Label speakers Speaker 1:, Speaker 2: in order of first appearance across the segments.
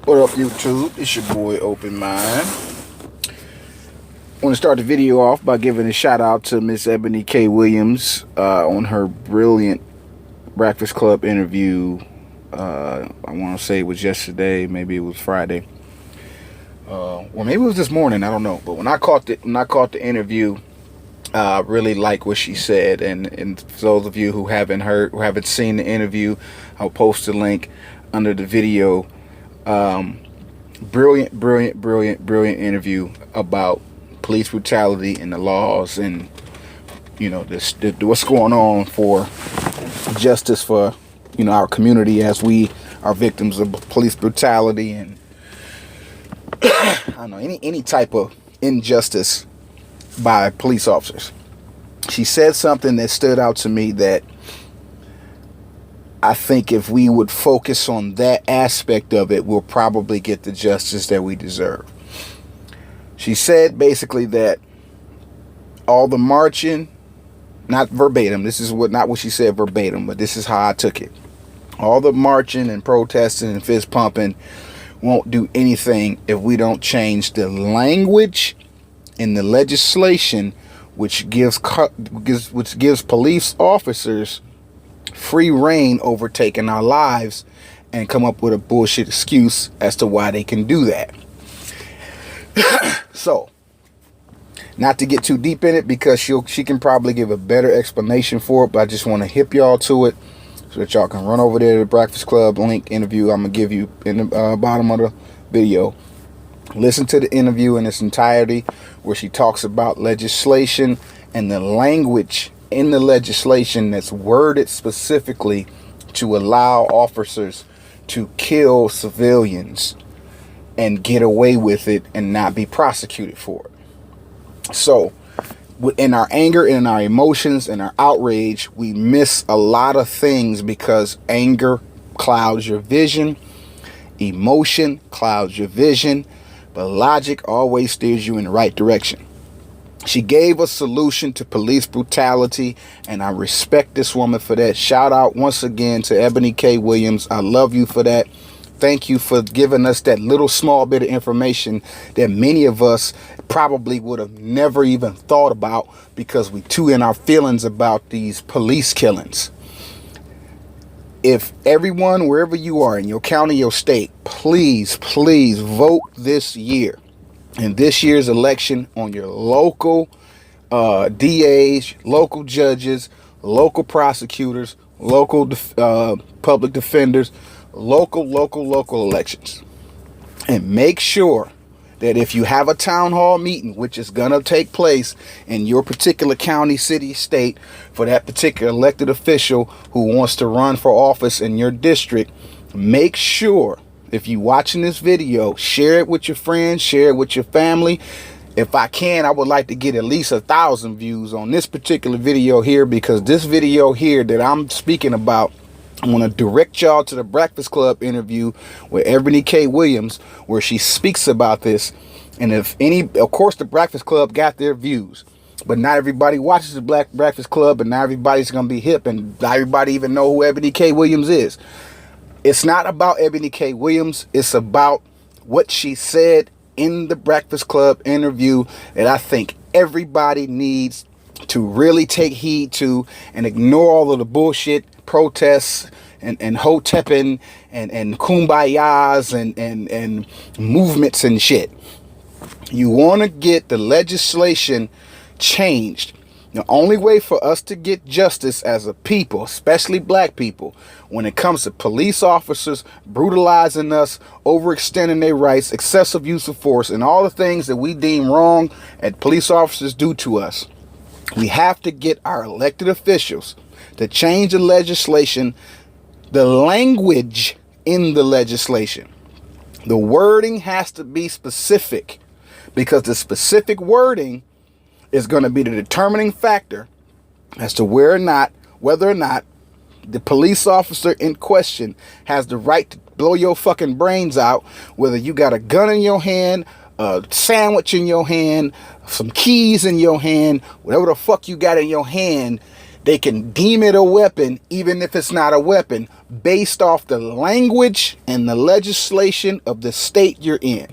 Speaker 1: What up, YouTube? It's your boy Open Mind. I want to start the video off by giving a shout out to Miss Eboni K. Williams on her brilliant Breakfast Club interview. I want to say it was yesterday, maybe it was Friday, or maybe it was this morning. I don't know. But when I caught the interview, I really like what she said. And for those of you who haven't seen the interview, I'll post the link under the video. Brilliant interview about police brutality and the laws, and what's going on for justice for our community as we are victims of police brutality and I don't know, any type of injustice by police officers. She said something that stood out to me that I think if we would focus on that aspect of it, we'll probably get the justice that we deserve. She said basically that all the marching, not verbatim, not what she said verbatim, but this is how I took it. All the marching and protesting and fist pumping won't do anything if we don't change the language in the legislation, which gives police officers free reign over taking our lives, and come up with a bullshit excuse as to why they can do that. So, not to get too deep in it, because she can probably give a better explanation for it, but I just want to hip y'all to it so that y'all can run over there to the Breakfast Club link interview I'm gonna give you in the bottom of the video. Listen to the interview in its entirety, where she talks about legislation and the language in the legislation that's worded specifically to allow officers to kill civilians and get away with it and not be prosecuted for it. So in our anger, in our emotions, in our outrage, we miss a lot of things because anger clouds your vision, emotion clouds your vision, but logic always steers you in the right direction. She gave a solution to police brutality, and I respect this woman for that. Shout out once again to Eboni K. Williams. I love you for that. Thank you for giving us that little small bit of information that many of us probably would have never even thought about, because we too in our feelings about these police killings. If everyone, wherever you are in your county, your state, please vote this year. In this year's election on your local DAs, local judges, local prosecutors, local public defenders, local elections. And make sure that if you have a town hall meeting, which is going to take place in your particular county, city, state, for that particular elected official who wants to run for office in your district, make sure, if you're watching this video, share it with your friends, share it with your family. If I can, I would like to get at least 1,000 views on this particular video here, because this video here that I'm speaking about, I want to direct y'all to the Breakfast Club interview with Eboni K. Williams, where she speaks about this. And of course, the Breakfast Club got their views, but not everybody watches the Breakfast Club, and not everybody's going to be hip, and not everybody even know who Eboni K. Williams is. It's not about Eboni K. Williams. It's about what she said in the Breakfast Club interview that I think everybody needs to really take heed to, and ignore all of the bullshit protests and hotepping and kumbayas and movements and shit. You want to get the legislation changed. The only way for us to get justice as a people, especially black people, when it comes to police officers brutalizing us, overextending their rights, excessive use of force, and all the things that we deem wrong that police officers do to us, we have to get our elected officials to change the legislation, the language in the legislation. The wording has to be specific, because the specific wording is going to be the determining factor as to whether or not the police officer in question has the right to blow your fucking brains out, whether you got a gun in your hand, a sandwich in your hand, some keys in your hand, whatever the fuck you got in your hand. They can deem it a weapon, even if it's not a weapon, based off the language and the legislation of the state you're in.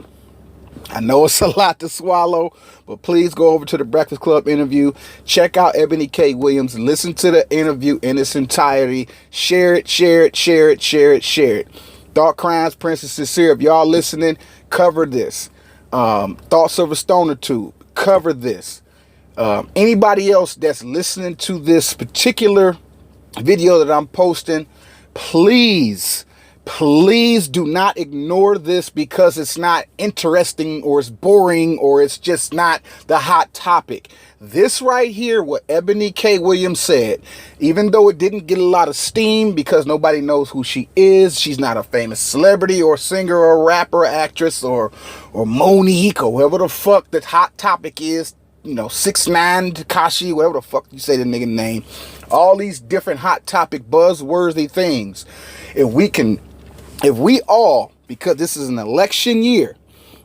Speaker 1: I know it's a lot to swallow, but please go over to the Breakfast Club interview. Check out Eboni K. Williams. Listen to the interview in its entirety. Share it, share it, share it, share it, share it. Thought Crimes, Princess Sincere, if y'all listening, cover this. Thoughts of a Stoner Tube, cover this. Anybody else that's listening to this particular video that I'm posting, please do not ignore this because it's not interesting or it's boring or it's just not the hot topic. This right here, what Eboni K. Williams said, even though it didn't get a lot of steam because nobody knows who she is, she's not a famous celebrity or singer or rapper, actress or Monique or whatever the fuck the hot topic is, 6ix9ine, Tekashi, whatever the fuck you say the nigga name, all these different hot topic buzzworthy things. If we all, because this is an election year,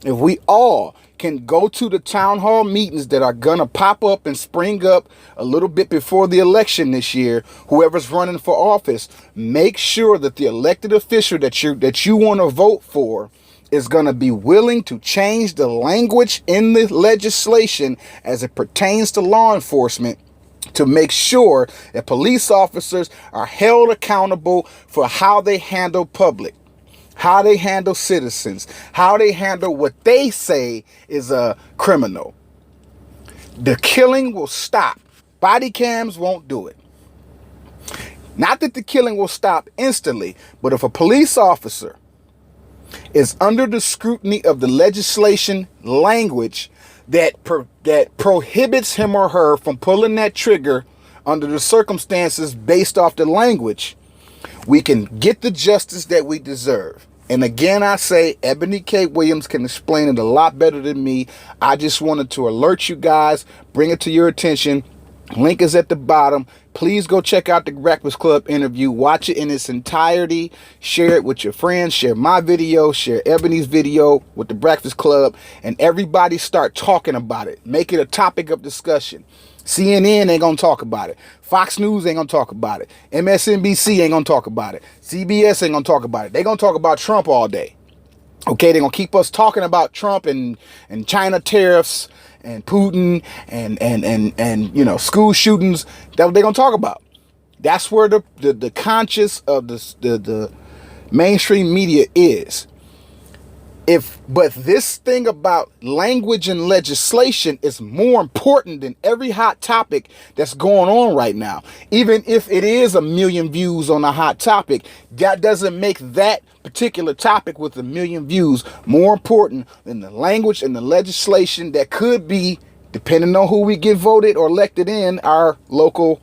Speaker 1: if we all can go to the town hall meetings that are gonna pop up and spring up a little bit before the election this year, whoever's running for office, make sure that the elected official that you want to vote for is going to be willing to change the language in the legislation as it pertains to law enforcement, to make sure that police officers are held accountable for how they handle public, how they handle citizens, how they handle what they say is a criminal. The killing will stop. Body cams won't do it. Not that the killing will stop instantly, but if a police officer is under the scrutiny of the legislation language that prohibits him or her from pulling that trigger under the circumstances based off the language, we can get the justice that we deserve. And again, I say Eboni K. Williams can explain it a lot better than me. I just wanted to alert you guys, bring it to your attention. Link is at the bottom. Please go check out the Breakfast Club interview. Watch it in its entirety. Share it with your friends. Share my video. Share Ebony's video with the Breakfast Club. And everybody start talking about it. Make it a topic of discussion. CNN ain't gonna talk about it. Fox News ain't gonna talk about it. MSNBC ain't gonna talk about it. CBS ain't gonna talk about it. They gonna talk about Trump all day. Okay, they're gonna keep us talking about Trump and China tariffs and Putin and school shootings. That what they're gonna talk about. That's where the conscious of the mainstream media is. But this thing about language and legislation is more important than every hot topic that's going on right now. Even if it is 1 million views on a hot topic, that doesn't make that particular topic with 1 million views more important than the language and the legislation that could be, depending on who we get voted or elected in our local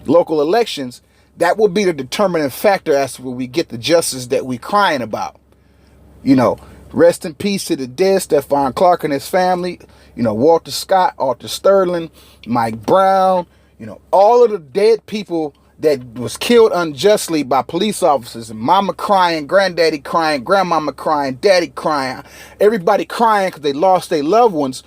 Speaker 1: elections. That will be the determining factor as to where we get the justice that we crying about. Rest in peace to the dead, Stephon Clark and his family, Walter Scott, Arthur Sterling, Mike Brown, all of the dead people that was killed unjustly by police officers, and mama crying, granddaddy crying, grandmama crying, daddy crying, everybody crying because they lost their loved ones.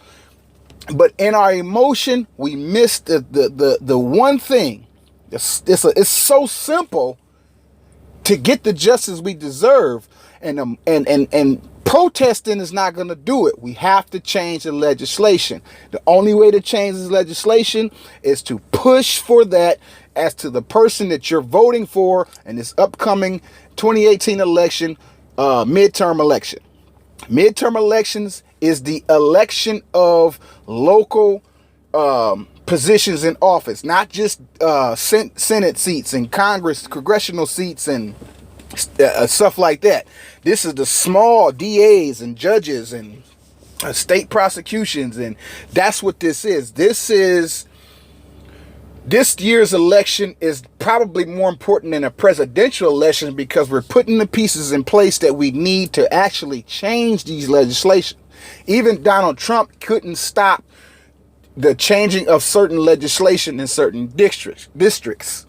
Speaker 1: But in our emotion, we missed the one thing. It's so simple to get the justice we deserve. And protesting is not going to do it. We have to change the legislation. The only way to change this legislation is to push for that as to the person that you're voting for in this upcoming 2018 election, midterm election. Midterm elections is the election of local positions in office, not just Senate seats and congressional seats and stuff like that. This is the small DAs and judges and state prosecutions, and that's what this is. This year's election is probably more important than a presidential election because we're putting the pieces in place that we need to actually change these legislation. Even Donald Trump couldn't stop the changing of certain legislation in certain districts.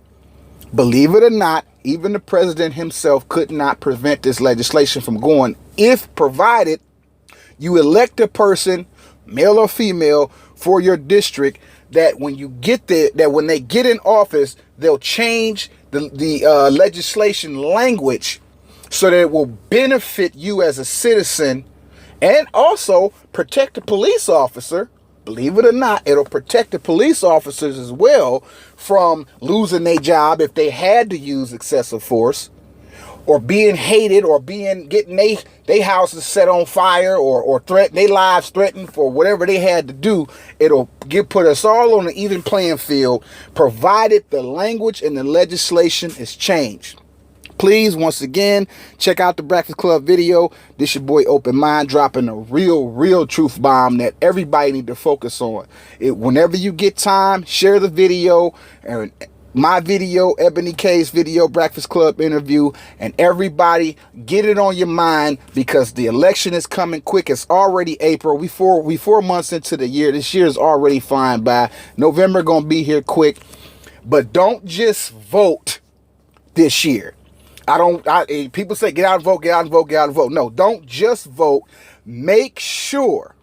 Speaker 1: Believe it or not, even the president himself could not prevent this legislation from going, if provided you elect a person, male or female, for your district that when you get there, that when they get in office, they'll change the legislation language so that it will benefit you as a citizen and also protect the police officer. Believe it or not, it'll protect the police officers as well from losing their job if they had to use excessive force, or being hated, or getting they houses set on fire, or their lives threatened for whatever they had to do. It'll put us all on an even playing field, provided the language and the legislation is changed. Please, once again, check out the Breakfast Club video. This your boy Open Mind, dropping a real truth bomb that everybody need to focus on. Whenever you get time, share the video, and my video, Ebony K's video, Breakfast Club interview, and everybody get it on your mind, because the election is coming quick. It's already April. We 4 months into the year. This year is already flying by. November gonna be here quick. But don't just vote this year. People say get out and vote, get out and vote, get out and vote. No, don't just vote. Make sure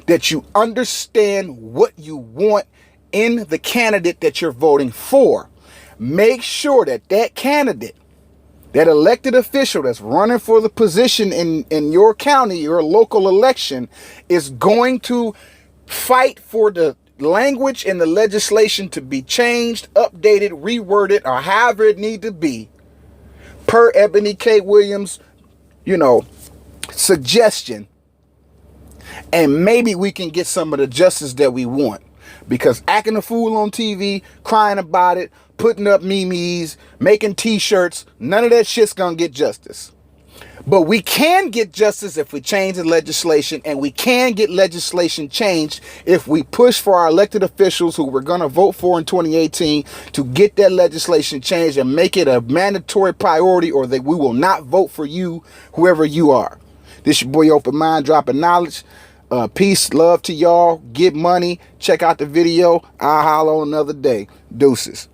Speaker 1: that you understand what you want in the candidate that you're voting for. Make sure that candidate, that elected official that's running for the position in your county, your local election, is going to fight for the language and the legislation to be changed, updated, reworded, or however it need to be, per Ebony K. Williams, suggestion. And maybe we can get some of the justice that we want. Because acting a fool on TV, crying about it, putting up memes, making t-shirts, none of that shit's gonna get justice. But we can get justice if we change the legislation, and we can get legislation changed if we push for our elected officials who we're going to vote for in 2018 to get that legislation changed and make it a mandatory priority, or that we will not vote for you, whoever you are. This your boy Open Mind, dropping knowledge. Peace, love to y'all. Get money. Check out the video. I'll holler on another day. Deuces.